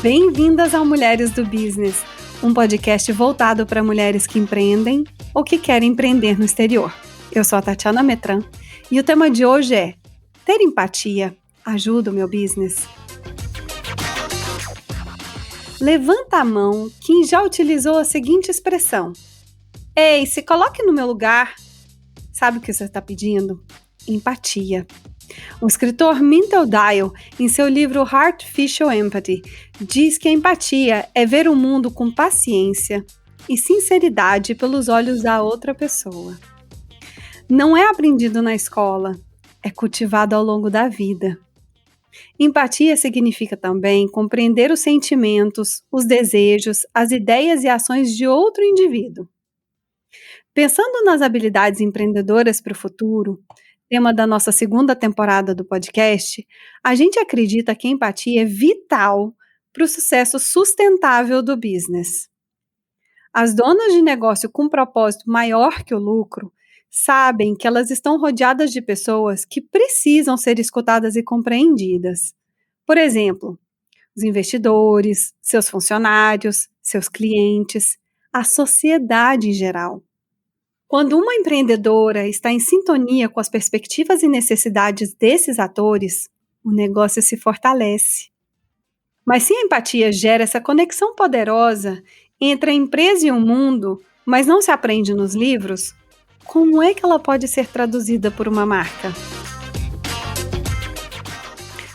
Bem-vindas ao Mulheres do Business, um podcast voltado para mulheres que empreendem ou que querem empreender no exterior. Eu sou a Tatiana Metran e o tema de hoje é: ter empatia ajuda o meu business? Levanta a mão quem já utilizou a seguinte expressão: ei, se coloque no meu lugar. Sabe o que você está pedindo? Empatia. O escritor Mintel Dial, em seu livro Artificial Empathy, diz que a empatia é ver o mundo com paciência e sinceridade pelos olhos da outra pessoa. Não é aprendido na escola, é cultivado ao longo da vida. Empatia significa também compreender os sentimentos, os desejos, as ideias e ações de outro indivíduo. Pensando nas habilidades empreendedoras para o futuro, tema da nossa segunda temporada do podcast, a gente acredita que a empatia é vital para o sucesso sustentável do business. As donas de negócio com propósito maior que o lucro sabem que elas estão rodeadas de pessoas que precisam ser escutadas e compreendidas. Por exemplo, os investidores, seus funcionários, seus clientes, a sociedade em geral. Quando uma empreendedora está em sintonia com as perspectivas e necessidades desses atores, o negócio se fortalece. Mas se a empatia gera essa conexão poderosa entre a empresa e o mundo, mas não se aprende nos livros, como é que ela pode ser traduzida por uma marca?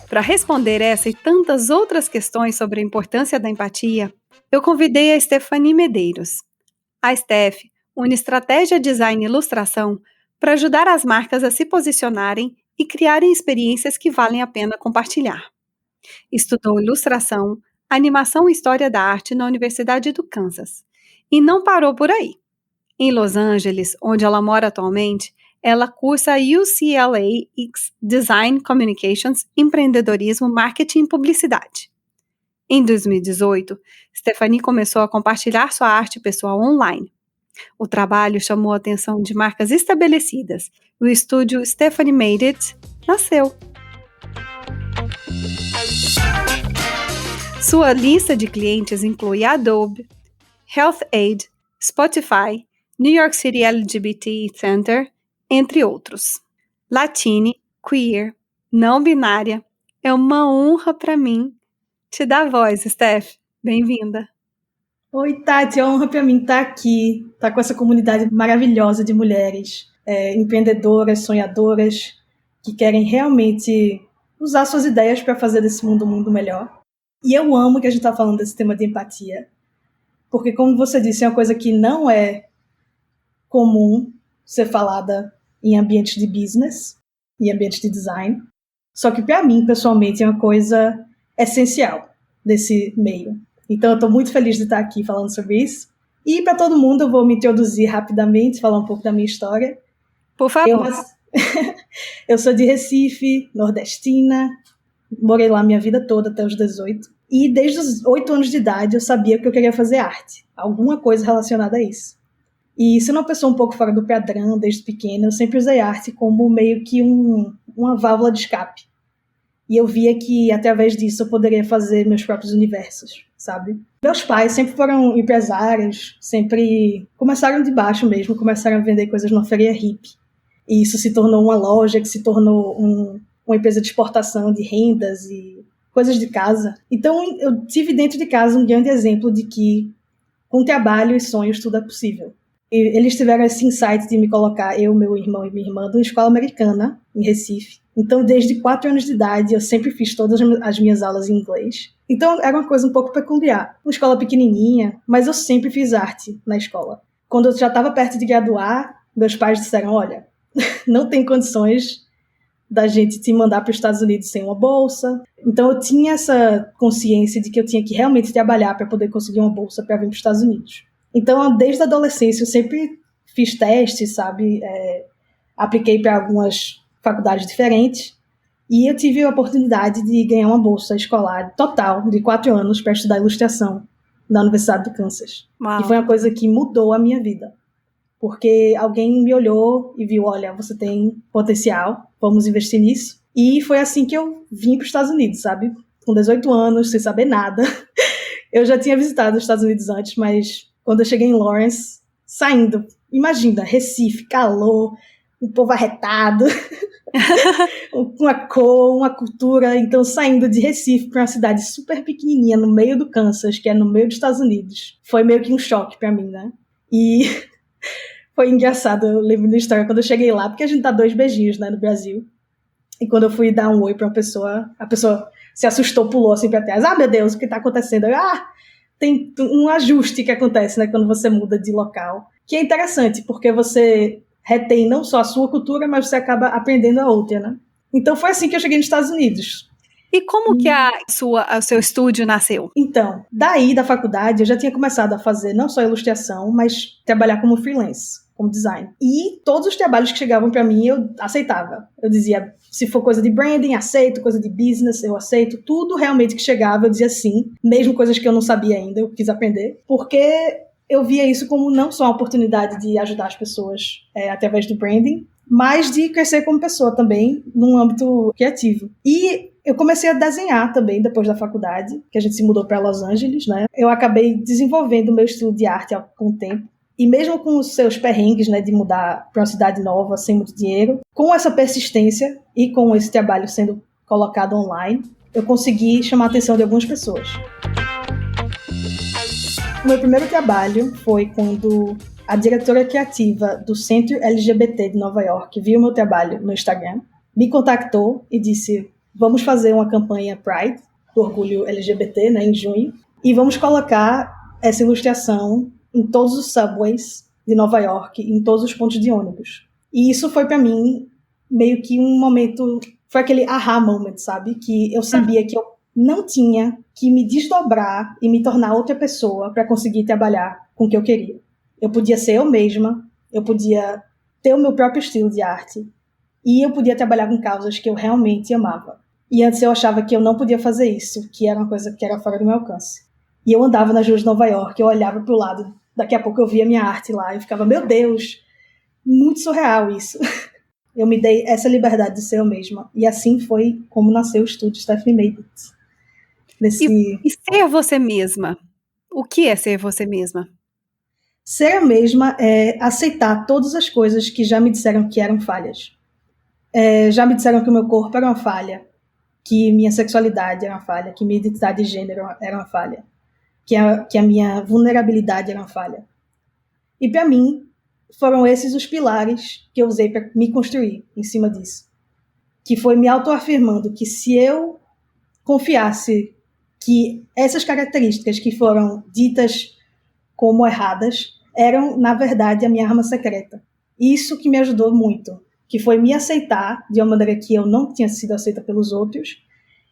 Para responder essa e tantas outras questões sobre a importância da empatia, eu convidei a Stephanie Medeiros. A Steph une estratégia, design e ilustração para ajudar as marcas a se posicionarem e criarem experiências que valem a pena compartilhar. Estudou ilustração, animação e história da arte na Universidade do Kansas. E não parou por aí. Em Los Angeles, onde ela mora atualmente, ela cursa UCLA Design Communications, Empreendedorismo, Marketing e Publicidade. Em 2018, Stephanie começou a compartilhar sua arte pessoal online. O trabalho chamou a atenção de marcas estabelecidas. O estúdio Stephanie Made It nasceu. Sua lista de clientes inclui Adobe, HealthAid, Spotify, New York City LGBT Center, entre outros. Latine, queer, não binária. É uma honra para mim te dar voz, Steph. Bem-vinda. Oi, Tati, é uma honra para mim estar aqui, estar com essa comunidade maravilhosa de mulheres empreendedoras, sonhadoras, que querem realmente usar suas ideias para fazer desse mundo um mundo melhor. E eu amo que a gente está falando desse tema de empatia, porque, como você disse, é uma coisa que não é comum ser falada em ambientes de business, em ambientes de design, só que para mim, pessoalmente, é uma coisa essencial desse meio. Então, eu estou muito feliz de estar aqui falando sobre isso. E, para todo mundo, eu vou me introduzir rapidamente, falar um pouco da minha história. Por favor. Eu sou de Recife, nordestina. Morei lá minha vida toda, até os 18. E, desde os 8 anos de idade, eu sabia que eu queria fazer arte. Alguma coisa relacionada a isso. E, sendo uma pessoa um pouco fora do padrão, desde pequena, eu sempre usei arte como meio que uma válvula de escape. E eu via que, através disso, eu poderia fazer meus próprios universos, sabe? Meus pais sempre foram empresários, sempre começaram de baixo mesmo, começaram a vender coisas numa feria hippie. E isso se tornou uma loja, que se tornou uma empresa de exportação de rendas e coisas de casa. Então, eu tive dentro de casa um grande exemplo de que, com trabalho e sonhos, tudo é possível. E eles tiveram esse insight de me colocar, eu, meu irmão e minha irmã, numa escola americana, em Recife. Então, desde 4 anos de idade, eu sempre fiz todas as minhas aulas em inglês. Então, era uma coisa um pouco peculiar. Uma escola pequenininha, mas eu sempre fiz arte na escola. Quando eu já estava perto de graduar, meus pais disseram, olha, não tem condições da gente te mandar para os Estados Unidos sem uma bolsa. Então, eu tinha essa consciência de que eu tinha que realmente trabalhar para poder conseguir uma bolsa para vir para os Estados Unidos. Então, desde a adolescência, eu sempre fiz testes, sabe? Apliquei para algumas faculdades diferentes e eu tive a oportunidade de ganhar uma bolsa escolar total de 4 anos para estudar ilustração na Universidade do Kansas. Uau. E foi uma coisa que mudou a minha vida. Porque alguém me olhou e viu, olha, você tem potencial, vamos investir nisso. E foi assim que eu vim para os Estados Unidos, sabe? Com 18 anos, sem saber nada. Eu já tinha visitado os Estados Unidos antes, mas quando eu cheguei em Lawrence, saindo, imagina, Recife, calor, um povo arretado, uma cor, uma cultura. Então, saindo de Recife para uma cidade super pequenininha, no meio do Kansas, que é no meio dos Estados Unidos, foi meio que um choque para mim, né? E foi engraçado, eu lembro da história quando eu cheguei lá, porque a gente dá 2 beijinhos, né, no Brasil. E quando eu fui dar um oi para uma pessoa, a pessoa se assustou, pulou assim para trás. Ah, meu Deus, o que está acontecendo? Tem um ajuste que acontece, né, quando você muda de local. Que é interessante, porque você retém não só a sua cultura, mas você acaba aprendendo a outra, né? Então foi assim que eu cheguei nos Estados Unidos. E como que o seu estúdio nasceu? Então, daí da faculdade, eu já tinha começado a fazer não só ilustração, mas trabalhar como freelance, como design. E todos os trabalhos que chegavam para mim, eu aceitava. Eu dizia, se for coisa de branding, aceito, coisa de business, eu aceito. Tudo realmente que chegava, eu dizia sim. Mesmo coisas que eu não sabia ainda, eu quis aprender. Porque eu via isso como não só uma oportunidade de ajudar as pessoas através do branding, mas de crescer como pessoa também, num âmbito criativo. E eu comecei a desenhar também depois da faculdade, que a gente se mudou para Los Angeles, né? Eu acabei desenvolvendo o meu estilo de arte com o tempo. E mesmo com os seus perrengues, né, de mudar para uma cidade nova, sem muito dinheiro, com essa persistência e com esse trabalho sendo colocado online, eu consegui chamar a atenção de algumas pessoas. O meu primeiro trabalho foi quando a diretora criativa do Centro LGBT de Nova York viu meu trabalho no Instagram, me contactou e disse, vamos fazer uma campanha Pride, do orgulho LGBT, né, em junho, e vamos colocar essa ilustração em todos os subways de Nova York, em todos os pontos de ônibus. E isso foi para mim meio que um momento, foi aquele aha moment, sabe? Que eu sabia que eu não tinha que me desdobrar e me tornar outra pessoa para conseguir trabalhar com o que eu queria. Eu podia ser eu mesma, eu podia ter o meu próprio estilo de arte e eu podia trabalhar com causas que eu realmente amava. E antes eu achava que eu não podia fazer isso, que era uma coisa que era fora do meu alcance. E eu andava nas ruas de Nova York, eu olhava para o lado, daqui a pouco eu via minha arte lá e ficava, meu Deus, muito surreal isso. Eu me dei essa liberdade de ser eu mesma. E assim foi como nasceu o estúdio Stephanie Made It. E ser você mesma? O que é ser você mesma? Ser eu mesma é aceitar todas as coisas que já me disseram que eram falhas. Já me disseram que o meu corpo era uma falha, que minha sexualidade era uma falha, que minha identidade de gênero era uma falha, que a minha vulnerabilidade era uma falha. E para mim, foram esses os pilares que eu usei para me construir em cima disso. Que foi me autoafirmando que se eu confiasse que essas características que foram ditas como erradas eram, na verdade, a minha arma secreta. Isso que me ajudou muito, que foi me aceitar de uma maneira que eu não tinha sido aceita pelos outros,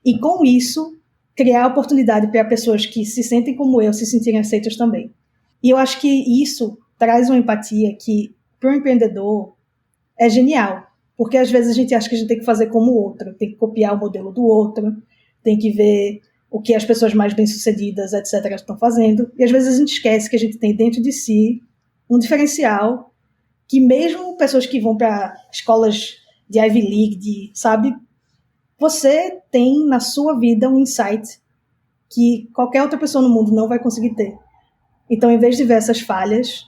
e com isso, criar oportunidade para pessoas que se sentem como eu se sentirem aceitas também. E eu acho que isso traz uma empatia que, para o empreendedor, é genial, porque às vezes a gente acha que a gente tem que fazer como o outro, tem que copiar o modelo do outro, tem que ver o que as pessoas mais bem-sucedidas, etc., estão fazendo, e às vezes a gente esquece que a gente tem dentro de si um diferencial que mesmo pessoas que vão para escolas de Ivy League, sabe, você tem na sua vida um insight que qualquer outra pessoa no mundo não vai conseguir ter. Então, em vez de ver essas falhas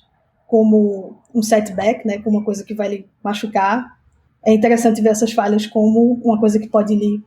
como um setback, né, como uma coisa que vai lhe machucar, é interessante ver essas falhas como uma coisa que pode lhe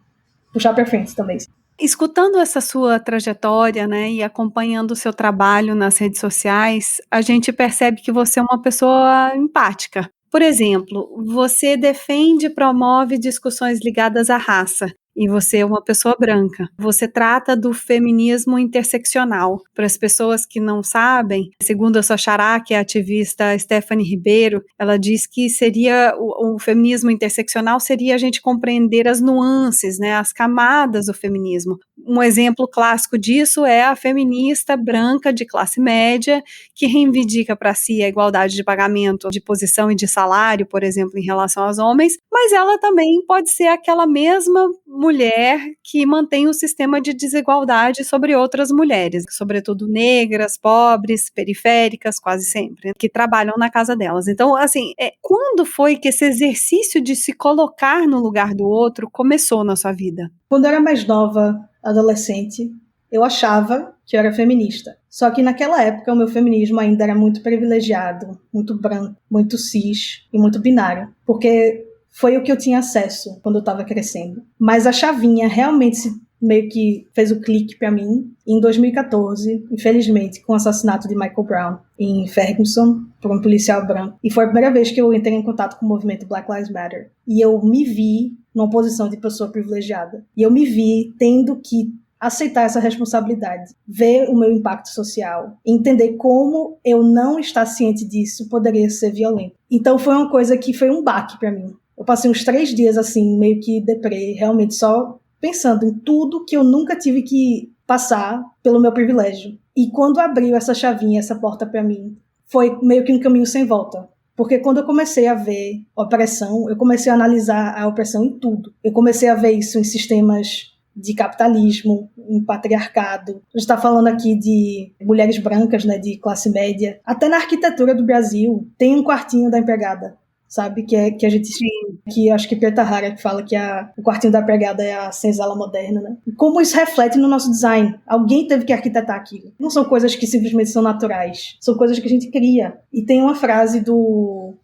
puxar para frente também. Escutando essa sua trajetória, né, e acompanhando o seu trabalho nas redes sociais, a gente percebe que você é uma pessoa empática. Por exemplo, você defende e promove discussões ligadas à raça, e você é uma pessoa branca. Você trata do feminismo interseccional. Para as pessoas que não sabem, segundo a sua xará, que é a ativista Stephanie Ribeiro, ela diz que seria o feminismo interseccional seria a gente compreender as nuances, né, as camadas do feminismo. Um exemplo clássico disso é a feminista branca de classe média que reivindica para si a igualdade de pagamento, de posição e de salário, por exemplo, em relação aos homens, mas ela também pode ser aquela mesma mulher que mantém o sistema de desigualdade sobre outras mulheres, sobretudo negras, pobres, periféricas, quase sempre, que trabalham na casa delas. Então, assim, quando foi que esse exercício de se colocar no lugar do outro começou na sua vida? Quando eu era mais nova, adolescente, eu achava que eu era feminista. Só que naquela época o meu feminismo ainda era muito privilegiado, muito branco, muito cis e muito binário. Porque foi o que eu tinha acesso quando eu estava crescendo. Mas a chavinha realmente meio que fez o clique para mim em 2014, infelizmente, com o assassinato de Michael Brown em Ferguson por um policial branco. E foi a primeira vez que eu entrei em contato com o movimento Black Lives Matter. E eu me vi numa posição de pessoa privilegiada. E eu me vi tendo que aceitar essa responsabilidade, ver o meu impacto social, entender como eu não estar ciente disso poderia ser violento. Então foi uma coisa que foi um baque para mim. Eu passei uns 3 dias assim, meio que deprê, realmente só pensando em tudo que eu nunca tive que passar pelo meu privilégio. E quando abriu essa chavinha, essa porta para mim, foi meio que um caminho sem volta. Porque quando eu comecei a ver opressão, eu comecei a analisar a opressão em tudo. Eu comecei a ver isso em sistemas de capitalismo, em patriarcado. A gente está falando aqui de mulheres brancas, né, de classe média. Até na arquitetura do Brasil tem um quartinho da empregada, sabe? Que a gente... Sim. Que acho que Preta Hara que fala que o quartinho da empregada é a senzala moderna, né? E como isso reflete no nosso design. Alguém teve que arquitetar aquilo. Não são coisas que simplesmente são naturais. São coisas que a gente cria. E tem uma frase do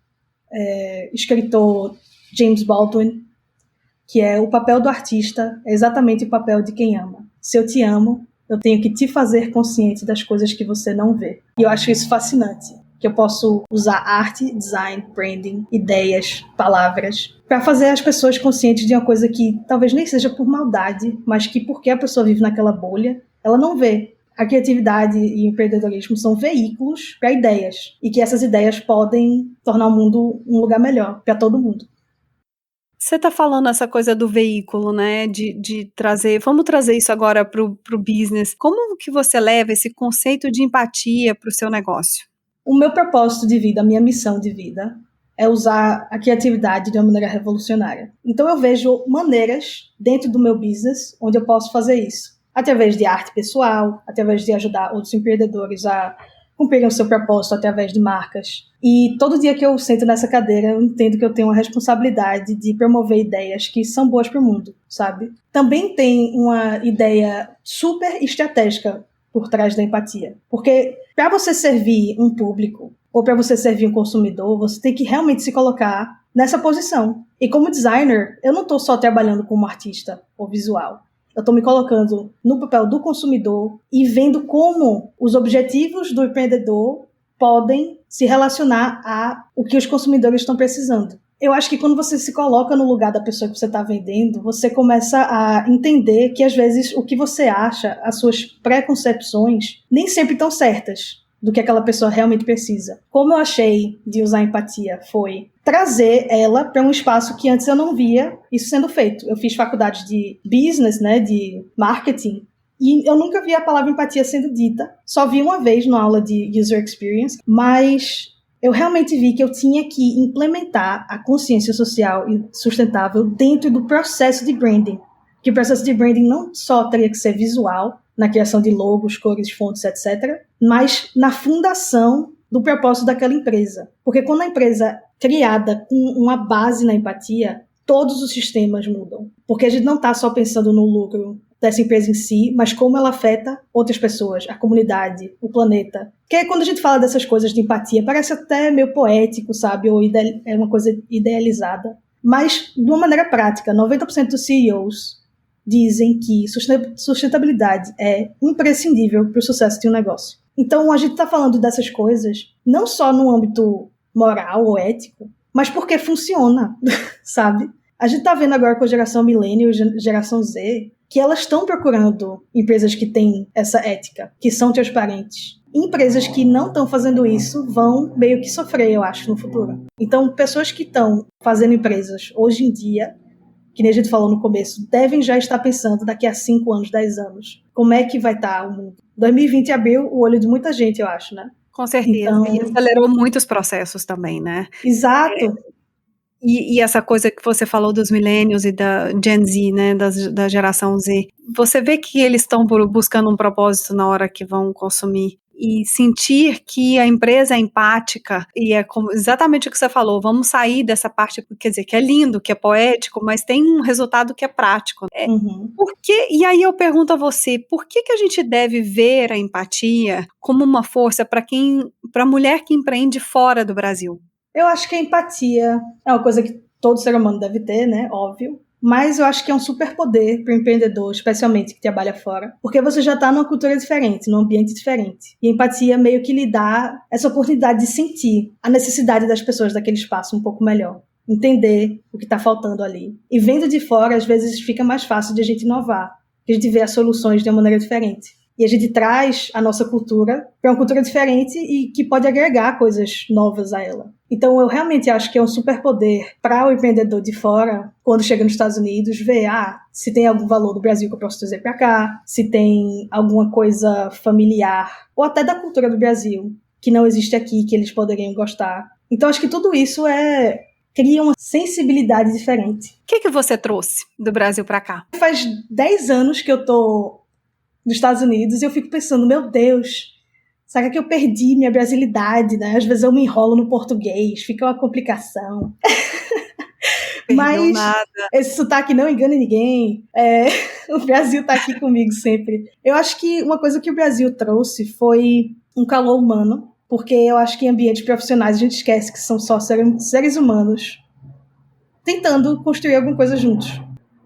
escritor James Baldwin, que é: o papel do artista é exatamente o papel de quem ama. Se eu te amo, eu tenho que te fazer consciente das coisas que você não vê. E eu acho isso fascinante, que eu posso usar arte, design, branding, ideias, palavras, para fazer as pessoas conscientes de uma coisa que talvez nem seja por maldade, mas que porque a pessoa vive naquela bolha, ela não vê. A criatividade e o empreendedorismo são veículos para ideias, e que essas ideias podem tornar o mundo um lugar melhor para todo mundo. Você está falando essa coisa do veículo, né, de trazer, vamos trazer isso agora para o business. Como que você leva esse conceito de empatia para o seu negócio? O meu propósito de vida, a minha missão de vida, é usar a criatividade de uma maneira revolucionária. Então eu vejo maneiras dentro do meu business onde eu posso fazer isso. Através de arte pessoal, através de ajudar outros empreendedores a cumprirem o seu propósito através de marcas. E todo dia que eu sento nessa cadeira, eu entendo que eu tenho uma responsabilidade de promover ideias que são boas para o mundo, sabe? Também tem uma ideia super estratégica por trás da empatia. Porque para você servir um público ou para você servir um consumidor, você tem que realmente se colocar nessa posição. E como designer, eu não estou só trabalhando como artista ou visual. Eu estou me colocando no papel do consumidor e vendo como os objetivos do empreendedor podem se relacionar a o que os consumidores estão precisando. Eu acho que quando você se coloca no lugar da pessoa que você está vendendo, você começa a entender que às vezes o que você acha, as suas preconcepções, nem sempre estão certas do que aquela pessoa realmente precisa. Como eu achei de usar empatia foi trazer ela para um espaço que antes eu não via isso sendo feito. Eu fiz faculdade de business, né, de marketing, e eu nunca vi a palavra empatia sendo dita. Só vi uma vez numa aula de user experience, mas eu realmente vi que eu tinha que implementar a consciência social e sustentável dentro do processo de branding. Que o processo de branding não só teria que ser visual, na criação de logos, cores, fontes, etc., mas na fundação do propósito daquela empresa. Porque quando a empresa é criada com uma base na empatia, todos os sistemas mudam. Porque a gente não está só pensando no lucro dessa empresa em si, mas como ela afeta outras pessoas, a comunidade, o planeta. Porque quando a gente fala dessas coisas de empatia, parece até meio poético, sabe? Ou é uma coisa idealizada. Mas, de uma maneira prática, 90% dos CEOs dizem que sustentabilidade é imprescindível para o sucesso de um negócio. Então, a gente está falando dessas coisas não só no âmbito moral ou ético, mas porque funciona, sabe? A gente está vendo agora com a geração millennial e geração Z que elas estão procurando empresas que têm essa ética, que são transparentes. Empresas que não estão fazendo isso vão meio que sofrer, eu acho, no futuro. Então, pessoas que estão fazendo empresas hoje em dia, que nem a gente falou no começo, devem já estar pensando daqui a 5 anos, 10 anos, como é que vai estar o mundo. 2020 abriu o olho de muita gente, eu acho, né? Com certeza, então, e acelerou muitos processos também, né? Exato. E essa coisa que você falou dos millennials e da Gen Z, né, da geração Z, você vê que eles estão buscando um propósito na hora que vão consumir e sentir que a empresa é empática e é exatamente o que você falou, vamos sair dessa parte, quer dizer, que é lindo, que é poético, mas tem um resultado que é prático. E aí eu pergunto a você, por que a gente deve ver a empatia como uma força para a mulher que empreende fora do Brasil? Eu acho que a empatia é uma coisa que todo ser humano deve ter, né? Óbvio. Mas eu acho que é um superpoder para o empreendedor, especialmente que trabalha fora, porque você já está numa cultura diferente, num ambiente diferente. E a empatia meio que lhe dá essa oportunidade de sentir a necessidade das pessoas daquele espaço um pouco melhor. Entender o que está faltando ali. E vendo de fora, às vezes fica mais fácil de a gente inovar, que a gente vê as soluções de uma maneira diferente. E a gente traz a nossa cultura para uma cultura diferente e que pode agregar coisas novas a ela. Então eu realmente acho que é um superpoder para o empreendedor de fora, quando chega nos Estados Unidos, ver se tem algum valor do Brasil que eu posso trazer para cá, se tem alguma coisa familiar, ou até da cultura do Brasil, que não existe aqui, que eles poderiam gostar. Então acho que tudo isso cria uma sensibilidade diferente. O que você trouxe do Brasil para cá? Faz 10 anos que eu tô nos Estados Unidos, e eu fico pensando, meu Deus, será que eu perdi minha brasilidade, né? Às vezes eu me enrolo no português, fica uma complicação. Mas nada. Esse sotaque não engana ninguém. O Brasil tá aqui comigo sempre. Eu acho que uma coisa que o Brasil trouxe foi um calor humano, porque eu acho que em ambientes profissionais a gente esquece que são só seres humanos tentando construir alguma coisa juntos.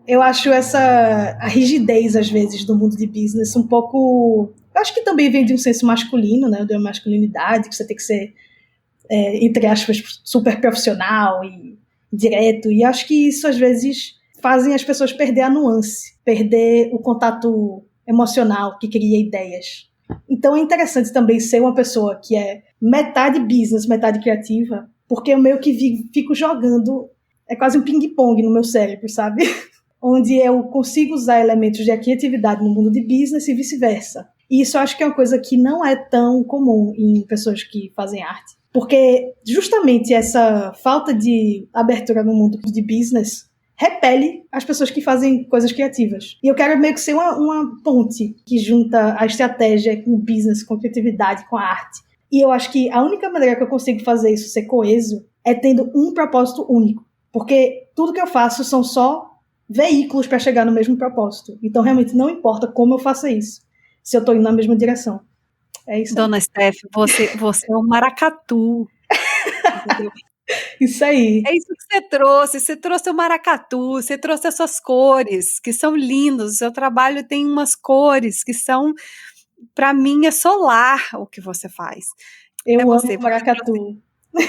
Eu acho a rigidez, às vezes, do mundo de business um pouco... Eu acho que também vem de um senso masculino, né? De uma masculinidade, que você tem que ser, entre aspas, super profissional e direto. E acho que isso, às vezes, fazem as pessoas perder a nuance, perder o contato emocional que cria ideias. Então é interessante também ser uma pessoa que é metade business, metade criativa, porque eu meio que fico jogando... É quase um ping-pong no meu cérebro, sabe? Onde eu consigo usar elementos de criatividade no mundo de business e vice-versa. E isso eu acho que é uma coisa que não é tão comum em pessoas que fazem arte. Porque justamente essa falta de abertura no mundo de business repele as pessoas que fazem coisas criativas. E eu quero meio que ser uma ponte que junta a estratégia com o business, com a criatividade, com a arte. E eu acho que a única maneira que eu consigo fazer isso ser coeso é tendo um propósito único. Porque tudo que eu faço são só veículos para chegar no mesmo propósito. Então, realmente, não importa como eu faça isso, se eu estou indo na mesma direção. É isso aí. Dona Steph, você é um maracatu. Entendeu? Isso aí. É isso que você trouxe. Você trouxe o maracatu, você trouxe as suas cores, que são lindas. O seu trabalho tem umas cores que são, para mim, é solar o que você faz. Eu amo maracatu.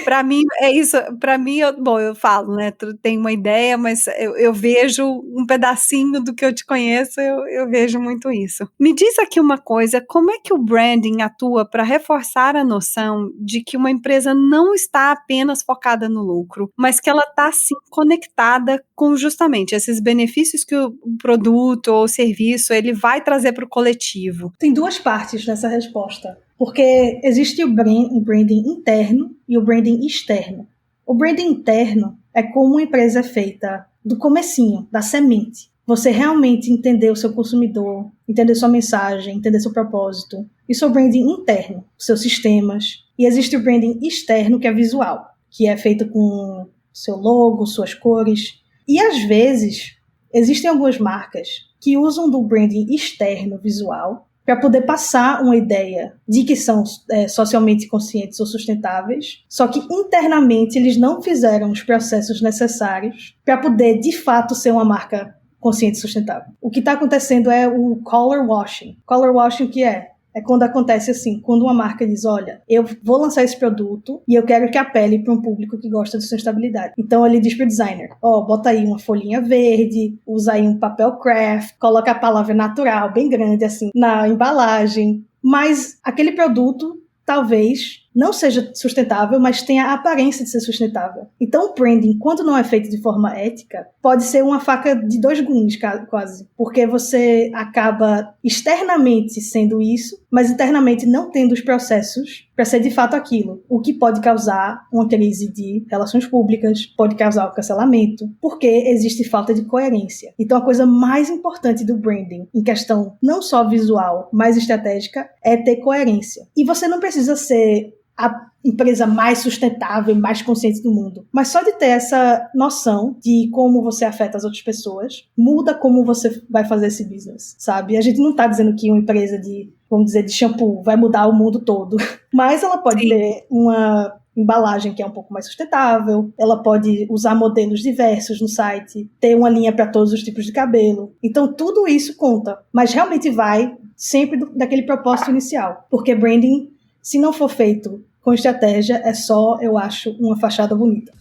Para mim, é isso. Para mim, eu falo, né? Tu tem uma ideia, mas eu vejo um pedacinho do que eu te conheço, eu vejo muito isso. Me diz aqui uma coisa: como é que o branding atua para reforçar a noção de que uma empresa não está apenas focada no lucro, mas que ela está, sim, conectada com justamente esses benefícios que o produto ou o serviço ele vai trazer para o coletivo? Tem duas partes nessa resposta. Porque existe o branding interno e o branding externo. O branding interno é como uma empresa é feita do comecinho, da semente. Você realmente entender o seu consumidor, entender sua mensagem, entender seu propósito. Isso é o branding interno, seus sistemas. E existe o branding externo, que é visual, que é feito com seu logo, suas cores. E às vezes, existem algumas marcas que usam do branding externo, visual, para poder passar uma ideia de que são socialmente conscientes ou sustentáveis, só que internamente eles não fizeram os processos necessários para poder, de fato, ser uma marca consciente e sustentável. O que está acontecendo é o color washing. Color washing o que é? É quando acontece assim, quando uma marca diz, olha, eu vou lançar esse produto e eu quero que apele para um público que gosta de sustentabilidade. Então ele diz para o designer, bota aí uma folhinha verde, usa aí um papel craft, coloca a palavra natural bem grande assim na embalagem, mas aquele produto talvez não seja sustentável, mas tenha a aparência de ser sustentável. Então, o branding, quando não é feito de forma ética, pode ser uma faca de dois gumes, quase. Porque você acaba externamente sendo isso, mas internamente não tendo os processos para ser de fato aquilo. O que pode causar uma crise de relações públicas, pode causar o cancelamento, porque existe falta de coerência. Então, a coisa mais importante do branding, em questão não só visual, mas estratégica, é ter coerência. E você não precisa ser a empresa mais sustentável e mais consciente do mundo. Mas só de ter essa noção de como você afeta as outras pessoas, muda como você vai fazer esse business, sabe? A gente não está dizendo que uma empresa de, vamos dizer, de shampoo vai mudar o mundo todo. Mas ela pode ter uma embalagem que é um pouco mais sustentável, ela pode usar modelos diversos no site, ter uma linha para todos os tipos de cabelo. Então, tudo isso conta. Mas realmente vai sempre daquele propósito inicial. Porque branding, se não for feito com estratégia, é só, eu acho, uma fachada bonita.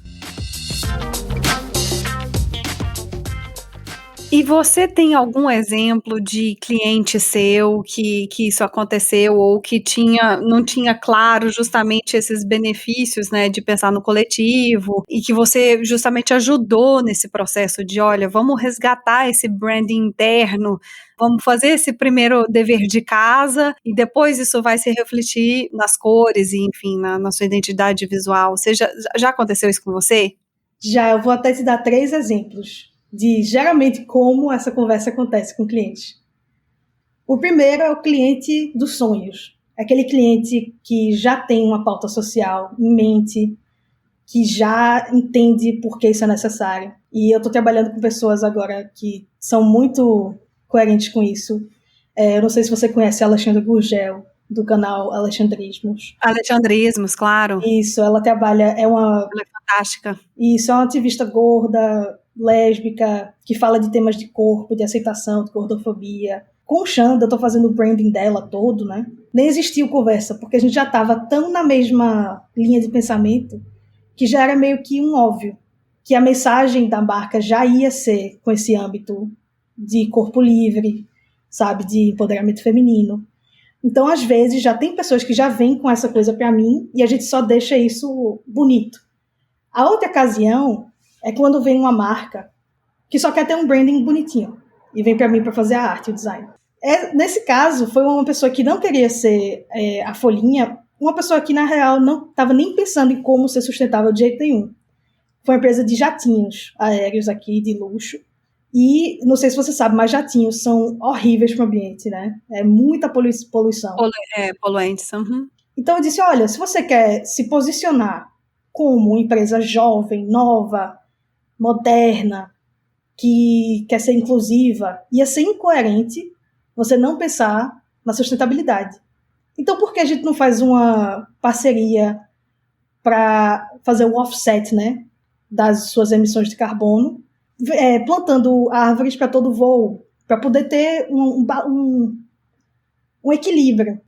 E você tem algum exemplo de cliente seu que isso aconteceu ou que não tinha claro justamente esses benefícios, né, de pensar no coletivo e que você justamente ajudou nesse processo de, olha, vamos resgatar esse branding interno, vamos fazer esse primeiro dever de casa e depois isso vai se refletir nas cores e, enfim, na sua identidade visual. Já aconteceu isso com você? Já, eu vou até te dar 3 exemplos de geralmente como essa conversa acontece com o cliente. O primeiro é o cliente dos sonhos. Aquele cliente que já tem uma pauta social em mente, que já entende por que isso é necessário. E eu estou trabalhando com pessoas agora que são muito coerentes com isso. Eu não sei se você conhece a Alexandra Gurgel, do canal Alexandrismos. Alexandrismos, claro. Isso, ela trabalha, Ela é fantástica. Isso, é uma ativista gorda, lésbica, que fala de temas de corpo, de aceitação, de gordofobia. Com o Xanda, eu tô fazendo o branding dela todo, né? Nem existiu conversa, porque a gente já tava tão na mesma linha de pensamento que já era meio que um óbvio, que a mensagem da marca já ia ser com esse âmbito de corpo livre, sabe, de empoderamento feminino. Então, às vezes, já tem pessoas que já vêm com essa coisa pra mim e a gente só deixa isso bonito. A outra ocasião é quando vem uma marca que só quer ter um branding bonitinho e vem para mim para fazer a arte, o design. Nesse caso, foi uma pessoa que não queria ser a folhinha, uma pessoa que, na real, não estava nem pensando em como ser sustentável de jeito nenhum. Foi uma empresa de jatinhos aéreos aqui, de luxo. E, não sei se você sabe, mas jatinhos são horríveis para o ambiente, né? É muita poluição. Poluentes. Uhum. Então, eu disse, olha, se você quer se posicionar como uma empresa jovem, nova, moderna, que quer ser inclusiva, ia ser incoerente você não pensar na sustentabilidade. Então, por que a gente não faz uma parceria para fazer o offset, né, das suas emissões de carbono, plantando árvores para todo voo, para poder ter um equilíbrio?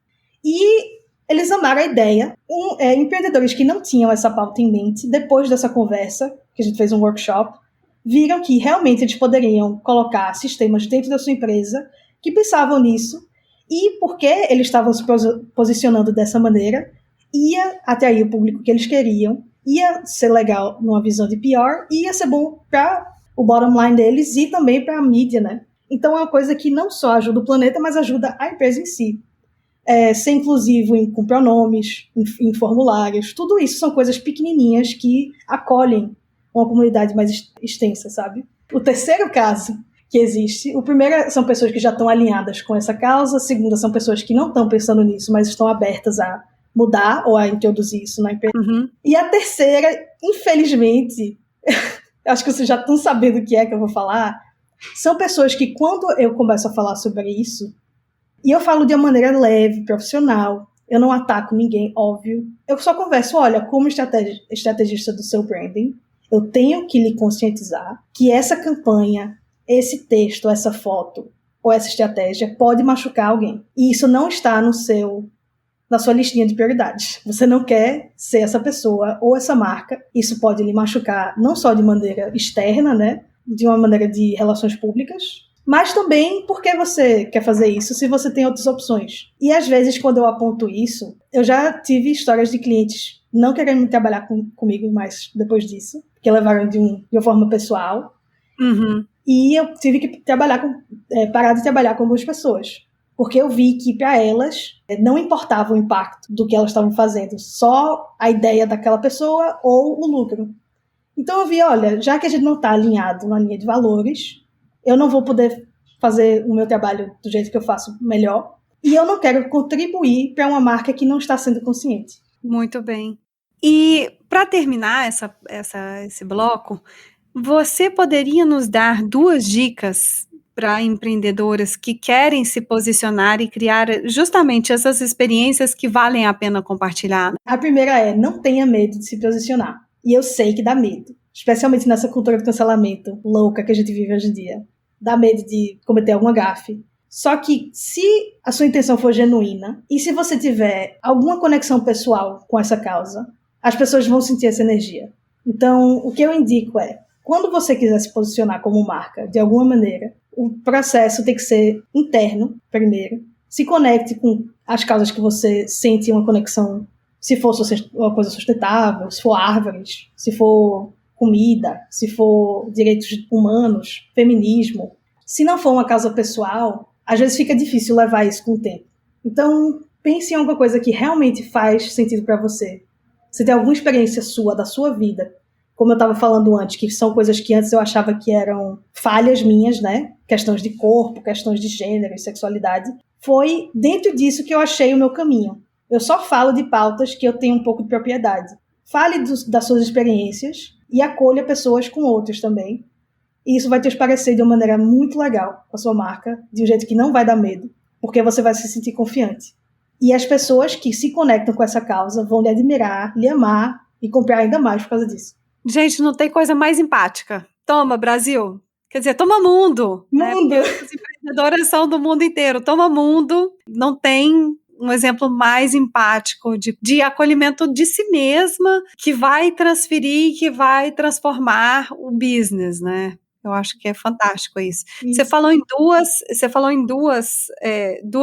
E eles amaram a ideia. Empreendedores que não tinham essa pauta em mente, depois dessa conversa, que a gente fez um workshop, viram que realmente eles poderiam colocar sistemas dentro da sua empresa que pensavam nisso, e porque eles estavam se posicionando dessa maneira, ia atrair o público que eles queriam, ia ser legal numa visão de PR, e ia ser bom para o bottom line deles e também para a mídia, né? Então é uma coisa que não só ajuda o planeta, mas ajuda a empresa em si. Ser inclusivo com pronomes, em formulários, tudo isso são coisas pequenininhas que acolhem uma comunidade mais extensa, sabe? O terceiro caso que existe, o primeiro são pessoas que já estão alinhadas com essa causa, a segunda são pessoas que não estão pensando nisso, mas estão abertas a mudar ou a introduzir isso na empresa. Uhum. E a terceira, infelizmente, acho que vocês já estão sabendo o que é que eu vou falar, são pessoas que quando eu começo a falar sobre isso, e eu falo de uma maneira leve, profissional, eu não ataco ninguém, óbvio, eu só converso, olha, como estrategista do seu branding, eu tenho que lhe conscientizar que essa campanha, esse texto, essa foto ou essa estratégia pode machucar alguém. E isso não está na sua listinha de prioridades. Você não quer ser essa pessoa ou essa marca. Isso pode lhe machucar não só de maneira externa, né, de uma maneira de relações públicas, Mas também, por que você quer fazer isso se você tem outras opções? E às vezes, quando eu aponto isso, eu já tive histórias de clientes não querendo trabalhar comigo mais depois disso, porque levaram de uma forma pessoal. Uhum. E eu tive que parar de trabalhar com algumas pessoas. Porque eu vi que para elas não importava o impacto do que elas estavam fazendo, só a ideia daquela pessoa ou o lucro. Então eu vi, olha, já que a gente não está alinhado na linha de valores, eu não vou poder fazer o meu trabalho do jeito que eu faço melhor. E eu não quero contribuir para uma marca que não está sendo consciente. Muito bem. E para terminar esse bloco, você poderia nos dar 2 dicas para empreendedoras que querem se posicionar e criar justamente essas experiências que valem a pena compartilhar? A primeira é, não tenha medo de se posicionar. E eu sei que dá medo, especialmente nessa cultura de cancelamento louca que a gente vive hoje em dia. Dá medo de cometer alguma gafe. Só que se a sua intenção for genuína e se você tiver alguma conexão pessoal com essa causa, as pessoas vão sentir essa energia. Então, o que eu indico é, quando você quiser se posicionar como marca, de alguma maneira, o processo tem que ser interno, primeiro. Se conecte com as causas que você sente uma conexão, se for uma coisa sustentável, se for árvores, se for comida, se for direitos humanos, feminismo. Se não for uma causa pessoal, às vezes fica difícil levar isso com o tempo. Então, pense em alguma coisa que realmente faz sentido para você. Você tem alguma experiência sua, da sua vida, como eu estava falando antes, que são coisas que antes eu achava que eram falhas minhas, né? Questões de corpo, questões de gênero e sexualidade. Foi dentro disso que eu achei o meu caminho. Eu só falo de pautas que eu tenho um pouco de propriedade. Fale das suas experiências e acolha pessoas com outras também. E isso vai te parecer de uma maneira muito legal com a sua marca, de um jeito que não vai dar medo, porque você vai se sentir confiante. E as pessoas que se conectam com essa causa vão lhe admirar, lhe amar e comprar ainda mais por causa disso. Gente, não tem coisa mais empática. Toma, Brasil. Quer dizer, toma mundo. Né? Mundo! Porque as empreendedoras são do mundo inteiro. Toma mundo. Não tem um exemplo mais empático de acolhimento de si mesma que vai transferir, que vai transformar o business, né? Eu acho que é fantástico isso. Você falou em duas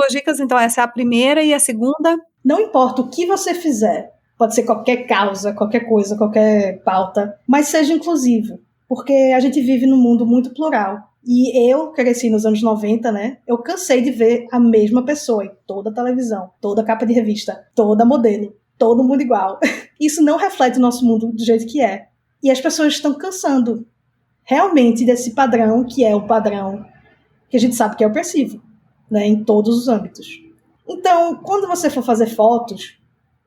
dicas, então essa é a primeira e a segunda. Não importa o que você fizer, pode ser qualquer causa, qualquer coisa, qualquer pauta, mas seja inclusivo, porque a gente vive num mundo muito plural. E eu cresci nos anos 90, né? Eu cansei de ver a mesma pessoa em toda a televisão, toda a capa de revista, toda modelo, todo mundo igual. Isso não reflete o nosso mundo do jeito que é. E as pessoas estão cansando realmente desse padrão, que é o padrão que a gente sabe que é opressivo, né? Em todos os âmbitos. Então, quando você for fazer fotos,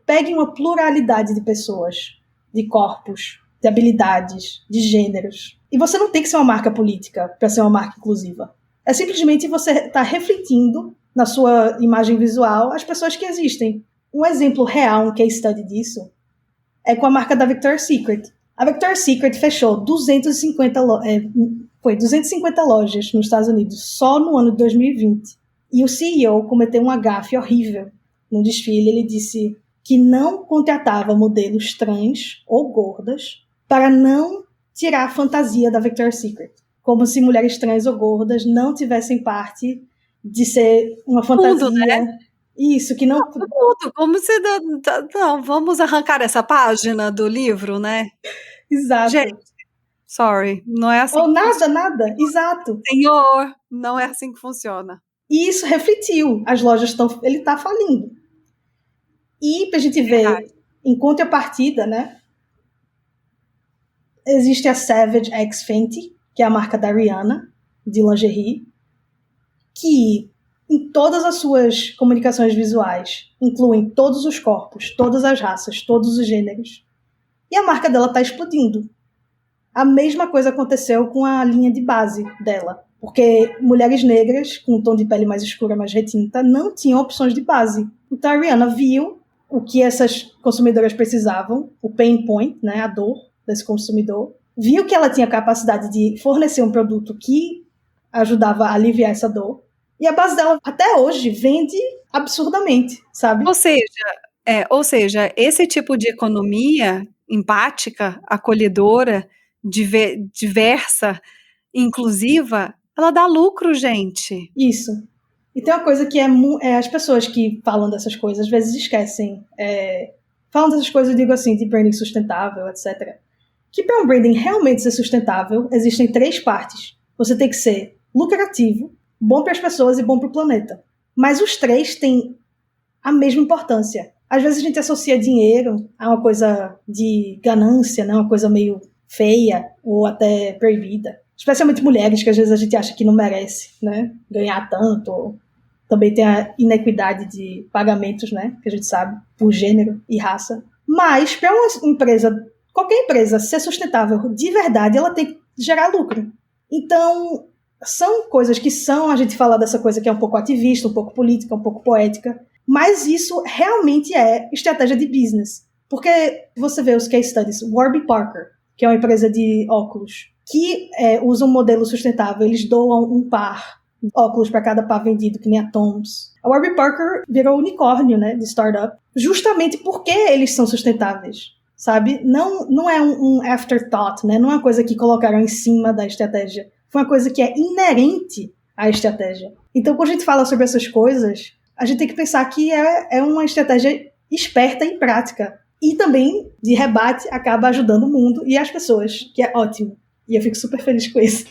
pegue uma pluralidade de pessoas, de corpos, de habilidades, de gêneros. E você não tem que ser uma marca política para ser uma marca inclusiva. É simplesmente você estar refletindo na sua imagem visual as pessoas que existem. Um exemplo real, um case study disso, é com a marca da Victoria's Secret. A Victoria's Secret fechou 250 lojas nos Estados Unidos só no ano de 2020. E o CEO cometeu um gafe horrível no desfile. Ele disse que não contratava modelos trans ou gordas para não tirar a fantasia da Victoria's Secret. Como se mulheres trans ou gordas não tivessem parte de ser uma fantasia. Tudo, né? Isso, que não... Tudo, como se... Não, vamos arrancar essa página do livro, né? Exato. Gente, sorry, não é assim. Ou nada, exato. Senhor, não é assim que funciona. E isso refletiu. As lojas estão... Ele está falindo. E pra gente ver, em contrapartida, né? Existe a Savage X Fenty, que é a marca da Rihanna, de lingerie, que em todas as suas comunicações visuais incluem todos os corpos, todas as raças, todos os gêneros. E a marca dela está explodindo. A mesma coisa aconteceu com a linha de base dela, porque mulheres negras com um tom de pele mais escura, mais retinta, não tinham opções de base. Então a Rihanna viu o que essas consumidoras precisavam, o pain point, né, a dor desse consumidor, viu que ela tinha capacidade de fornecer um produto que ajudava a aliviar essa dor, e a base dela, até hoje, vende absurdamente, sabe? Ou seja, esse tipo de economia empática, acolhedora, diversa, inclusiva, Ela dá lucro, gente. Isso. E tem uma coisa que as pessoas que falam dessas coisas às vezes esquecem. Falam dessas coisas, eu digo assim, de branding sustentável, etc. Que para um branding realmente ser sustentável, existem 3 partes. Você tem que ser lucrativo, bom para as pessoas e bom para o planeta. Mas os 3 têm a mesma importância. Às vezes a gente associa dinheiro a uma coisa de ganância, né? Uma coisa meio feia ou até proibida. Especialmente mulheres, que às vezes a gente acha que não merece, né? Ganhar tanto. Também tem a inequidade de pagamentos, né? Que a gente sabe, por gênero e raça. Mas para uma empresa, qualquer empresa ser sustentável de verdade, ela tem que gerar lucro. Então, são coisas que a gente fala dessa coisa que é um pouco ativista, um pouco política, um pouco poética, mas isso realmente é estratégia de business. Porque você vê os case studies, Warby Parker, que é uma empresa de óculos, que usa um modelo sustentável, eles doam um par de óculos para cada par vendido, que nem a Toms. A Warby Parker virou unicórnio, né, de startup, justamente porque eles são sustentáveis, sabe? Não é um afterthought, né? Não é uma coisa que colocaram em cima da estratégia. Foi uma coisa que é inerente à estratégia. Então, quando a gente fala sobre essas coisas, a gente tem que pensar que é uma estratégia esperta e prática. E também, de rebate, acaba ajudando o mundo e as pessoas, que é ótimo. E eu fico super feliz com isso.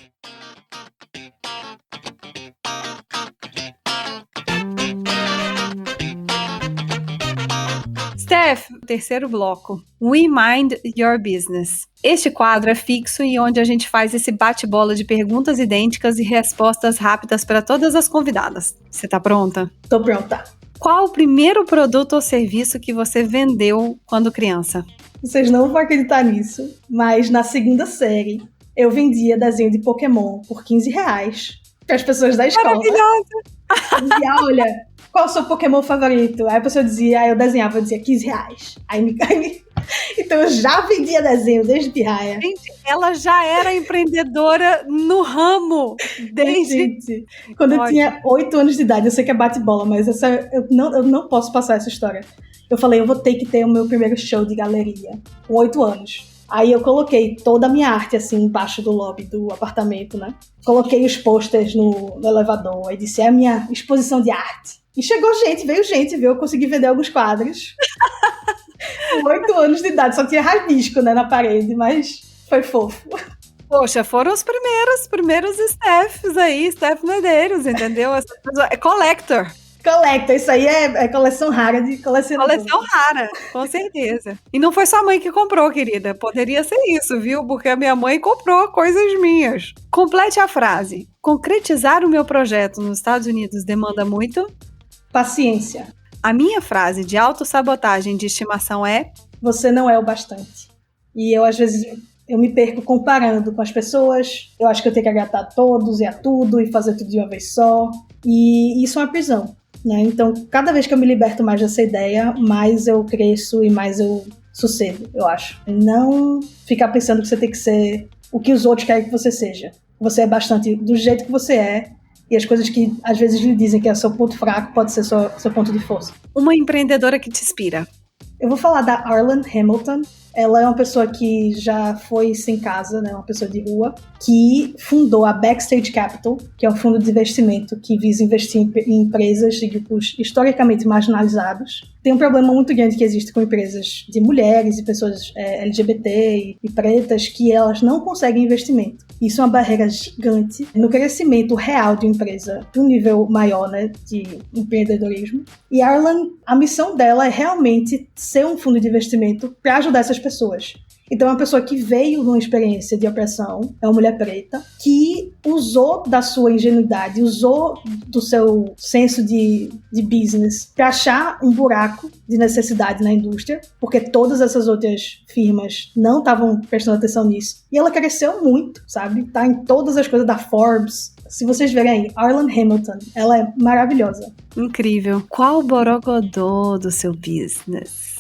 Steph, terceiro bloco. We Mind Your Business. Este quadro é fixo e onde a gente faz esse bate-bola de perguntas idênticas e respostas rápidas para todas as convidadas. Você tá pronta? Tô pronta. Qual o primeiro produto ou serviço que você vendeu quando criança? Vocês não vão acreditar nisso, mas na segunda série eu vendia desenho de Pokémon por R$15 para as pessoas da escola. Maravilhosa! Eu dizia, olha, qual é o seu Pokémon favorito? Aí a pessoa dizia, eu desenhava, eu dizia R$15. Então eu já vendia desenho desde pirraia. Gente, ela já era empreendedora no ramo. Gente, quando eu tinha 8 anos de idade, eu sei que é bate-bola, mas eu não posso passar essa história. Eu falei, eu vou ter que ter o meu primeiro show de galeria, com 8 anos. Aí eu coloquei toda a minha arte, assim, embaixo do lobby do apartamento, né? Coloquei os posters no elevador, aí disse, é a minha exposição de arte. E veio gente, viu? Eu consegui vender alguns quadros. Com 8 anos de idade, só tinha rabisco, né, na parede, mas foi fofo. Poxa, foram os primeiros Stephs aí, Steph Medeiros, entendeu? Essa coisa é collector. Isso aí é coleção rara de colecionador. Coleção rara, com certeza. E não foi sua mãe que comprou, querida. Poderia ser isso, viu? Porque a minha mãe comprou coisas minhas. Complete a frase. Concretizar o meu projeto nos Estados Unidos demanda muito? Paciência. A minha frase de autossabotagem de estimação é: você não é o bastante. E eu, às vezes, eu me perco comparando com as pessoas. Eu acho que eu tenho que agradar a todos e a tudo e fazer tudo de uma vez só. E isso é uma prisão, né? Então, cada vez que eu me liberto mais dessa ideia, mais eu cresço e mais eu sossego, eu acho. Não ficar pensando que você tem que ser o que os outros querem que você seja. Você é bastante do jeito que você é. E as coisas que às vezes lhe dizem que é seu ponto fraco pode ser seu ponto de força. Uma empreendedora que te inspira. Eu vou falar da Arlan Hamilton. Ela é uma pessoa que já foi sem casa, né, uma pessoa de rua, que fundou a Backstage Capital, que é um fundo de investimento que visa investir em empresas de grupos historicamente marginalizados. Tem um problema muito grande que existe com empresas de mulheres e pessoas LGBT e pretas, que elas não conseguem investimento. Isso é uma barreira gigante no crescimento real de uma empresa para um nível maior, né, de empreendedorismo. E a Arlan, a missão dela é realmente ser um fundo de investimento para ajudar essas pessoas. Então é uma pessoa que veio de uma experiência de opressão, é uma mulher preta, que usou da sua ingenuidade, usou do seu senso de business para achar um buraco de necessidade na indústria, porque todas essas outras firmas não estavam prestando atenção nisso. E ela cresceu muito, sabe? Tá em todas as coisas da Forbes. Se vocês verem aí, Arlan Hamilton, ela é maravilhosa. Incrível. Qual o borogodó do seu business?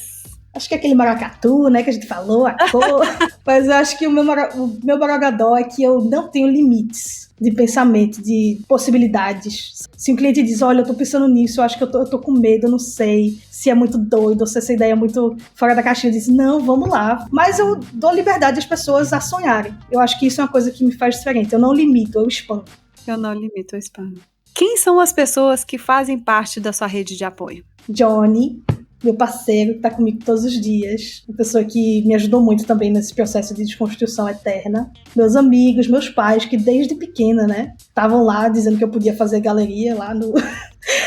Acho que é aquele maracatu, né, que a gente falou, a cor. Mas eu acho que o meu borogodó é que eu não tenho limites de pensamento, de possibilidades. Se um cliente diz, olha, eu tô pensando nisso, eu acho que eu tô com medo, eu não sei se é muito doido, ou se essa ideia é muito fora da caixinha, eu disse, não, vamos lá. Mas eu dou liberdade às pessoas a sonharem. Eu acho que isso é uma coisa que me faz diferente. Eu não limito, eu expando. Eu não limito o spam. Quem são as pessoas que fazem parte da sua rede de apoio? Johnny, meu parceiro, que tá comigo todos os dias. Uma pessoa que me ajudou muito também nesse processo de desconstrução eterna. Meus amigos, meus pais, que desde pequena, né, estavam lá dizendo que eu podia fazer galeria lá no,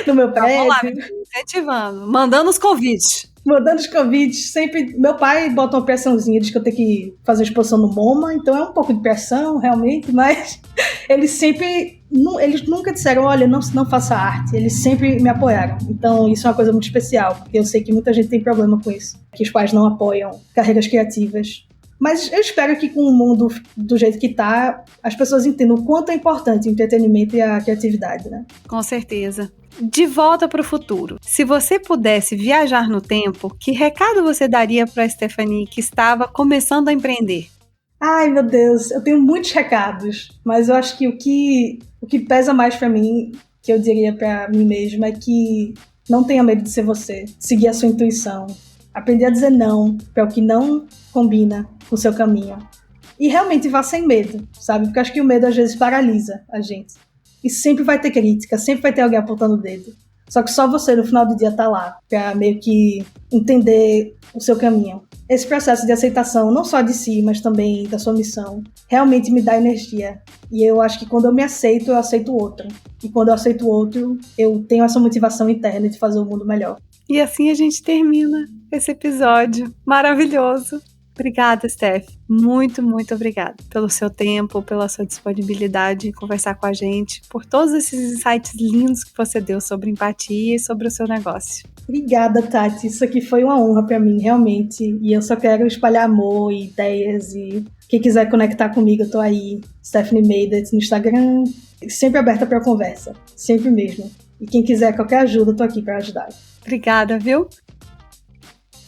no meu prédio. Vamos lá, incentivando, mandando os convites. Mandando os convites, sempre. Meu pai bota uma pressãozinha, diz que eu tenho que fazer exposição no MoMA, então é um pouco de pressão, realmente, mas eles sempre. Eles nunca disseram, olha, não faça arte. Eles sempre me apoiaram. Então isso é uma coisa muito especial, porque eu sei que muita gente tem problema com isso, que os pais não apoiam carreiras criativas. Mas eu espero que com o mundo do jeito que tá, as pessoas entendam o quanto é importante o entretenimento e a criatividade, né? Com certeza. De volta para o futuro. Se você pudesse viajar no tempo, que recado você daria para a Stephanie que estava começando a empreender? Ai, meu Deus, eu tenho muitos recados, mas eu acho que o que pesa mais para mim, que eu diria para mim mesma, é que não tenha medo de ser você, seguir a sua intuição, aprender a dizer não para o que não combina com o seu caminho. E realmente vá sem medo, sabe? Porque eu acho que o medo às vezes paralisa a gente. E sempre vai ter crítica, sempre vai ter alguém apontando o dedo. Só que só você no final do dia tá lá, pra meio que entender o seu caminho. Esse processo de aceitação, não só de si, mas também da sua missão, realmente me dá energia. E eu acho que quando eu me aceito, eu aceito o outro. E quando eu aceito o outro, eu tenho essa motivação interna de fazer o mundo melhor. E assim a gente termina esse episódio maravilhoso. Obrigada, Steph. Muito, muito obrigada pelo seu tempo, pela sua disponibilidade em conversar com a gente, por todos esses insights lindos que você deu sobre empatia e sobre o seu negócio. Obrigada, Tati. Isso aqui foi uma honra para mim, realmente. E eu só quero espalhar amor e ideias. E quem quiser conectar comigo, eu tô aí. Stephanie Meidet no Instagram. Sempre aberta para conversa. Sempre mesmo. E quem quiser qualquer ajuda, eu tô aqui para ajudar. Obrigada, viu?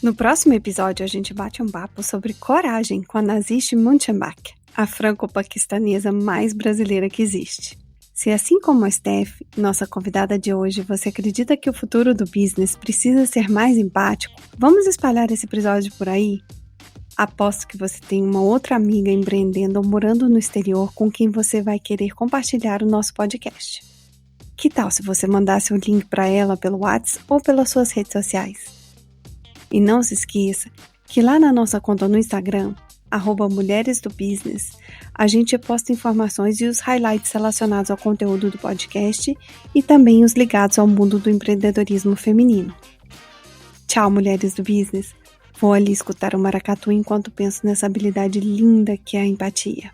No próximo episódio, a gente bate um papo sobre coragem com a Nazish Munchenbach, a franco-paquistanesa mais brasileira que existe. Se assim como a Steph, nossa convidada de hoje, você acredita que o futuro do business precisa ser mais empático, vamos espalhar esse episódio por aí? Aposto que você tem uma outra amiga empreendendo ou morando no exterior com quem você vai querer compartilhar o nosso podcast. Que tal se você mandasse o link para ela pelo WhatsApp ou pelas suas redes sociais? E não se esqueça que lá na nossa conta no Instagram, @mulheresdobusiness, a gente posta informações e os highlights relacionados ao conteúdo do podcast e também os ligados ao mundo do empreendedorismo feminino. Tchau, mulheres do business! Vou ali escutar o maracatu enquanto penso nessa habilidade linda que é a empatia.